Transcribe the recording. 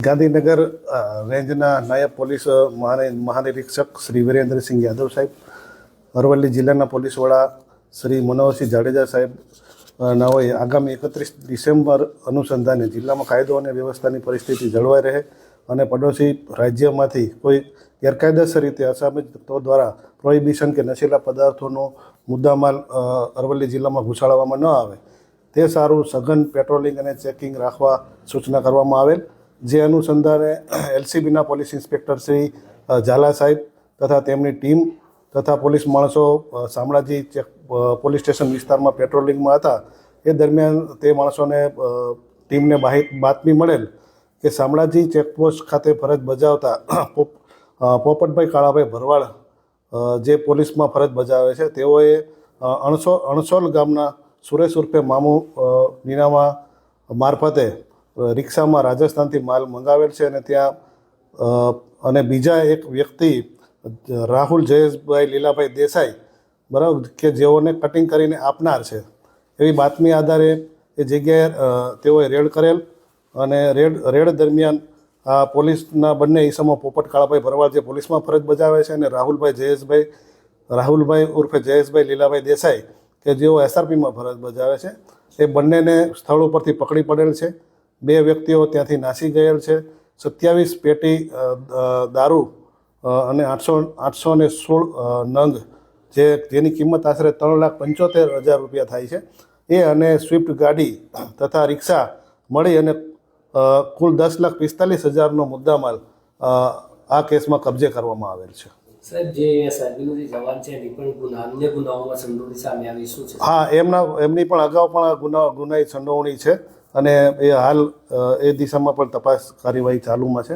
ગાંધીનગર રેન્જના નાયબ પોલીસ મહાનિરીક્ષક શ્રી વિરેન્દ્રસિંહ યાદવ સાહેબ, અરવલ્લી જિલ્લાના પોલીસ વડા શ્રી મનોહરસિંહ જાડેજા સાહેબ નાઓએ આગામી 31 ડિસેમ્બર અનુસંધાને જિલ્લામાં કાયદો અને વ્યવસ્થાની પરિસ્થિતિ જળવાઈ રહે અને પડોશી રાજ્યમાંથી કોઈ ગેરકાયદેસર રીતે અસામાજિક તત્વો દ્વારા પ્રોહિબિશન કે નશીલા પદાર્થોનો મુદ્દામાલ અરવલ્લી જિલ્લામાં ઘુસાડવામાં ન આવે તે સારું સઘન પેટ્રોલિંગ અને ચેકિંગ રાખવા સૂચના કરવામાં આવેલ, જે અનુસંધાને એલસીબીના પોલીસ ઇન્સ્પેક્ટર શ્રી ઝાલા સાહેબ તથા તેમની ટીમ તથા પોલીસ માણસો શામળાજી પોલીસ સ્ટેશન વિસ્તારમાં પેટ્રોલિંગમાં હતા. એ દરમિયાન તે માણસોને ટીમને બાતમી મળેલ કે શામળાજી ચેકપોસ્ટ ખાતે ફરજ બજાવતા પોપટભાઈ કાળાભાઈ ભરવાડ જે પોલીસમાં ફરજ બજાવે છે, તેઓએ અણસોલ ગામના સુરેશ ઉર્ફે મામુ નીનામા મારફતે રિક્ષામાં રાજસ્થાનથી માલ મંગાવેલ છે અને ત્યાં અને બીજા એક વ્યક્તિ રાહુલ જયેશભાઈ લીલાભાઈ દેસાઈ બરાબર કે જેઓને કટિંગ કરીને આપનાર છે, એવી બાતમી આધારે એ જગ્યાએ તેઓએ રેડ કરેલ અને રેડ દરમિયાન આ પોલીસના બંને ઈસમો પોપટ કાળાભાઈ ભરવાડ જે પોલીસમાં ફરજ બજાવે છે અને રાહુલભાઈ ઉર્ફે જયેશભાઈ લીલાભાઈ દેસાઈ કે જેઓ એસઆરપીમાં ફરજ બજાવે છે, એ બંનેને સ્થળ ઉપરથી પકડી પડેલ છે. 2 વ્યક્તિઓ ત્યાંથી નાસી ગયેલ છે. 27 પેટી દારૂ અને 816 નંગ જેની કિંમત આશરે 3,75,000 રૂપિયા થાય છે, એ અને સ્વિફ્ટ ગાડી તથા રિક્ષા મળી અને કુલ 10,45,000નો મુદ્દામાલ આ કેસમાં કબજે કરવામાં આવેલ છે. સાહેબ, જે એસઆરપીનો જે જવાન છે એની પણ અન્ય ગુનાઓમાં સંડોવણી સામે આવી શું છે? હા, એમની પણ અગાઉ પણ ગુનાહિત સંડોવણી છે અને એ હાલ એ દિશામાં પણ તપાસ કાર્યવાહી ચાલુમાં છે.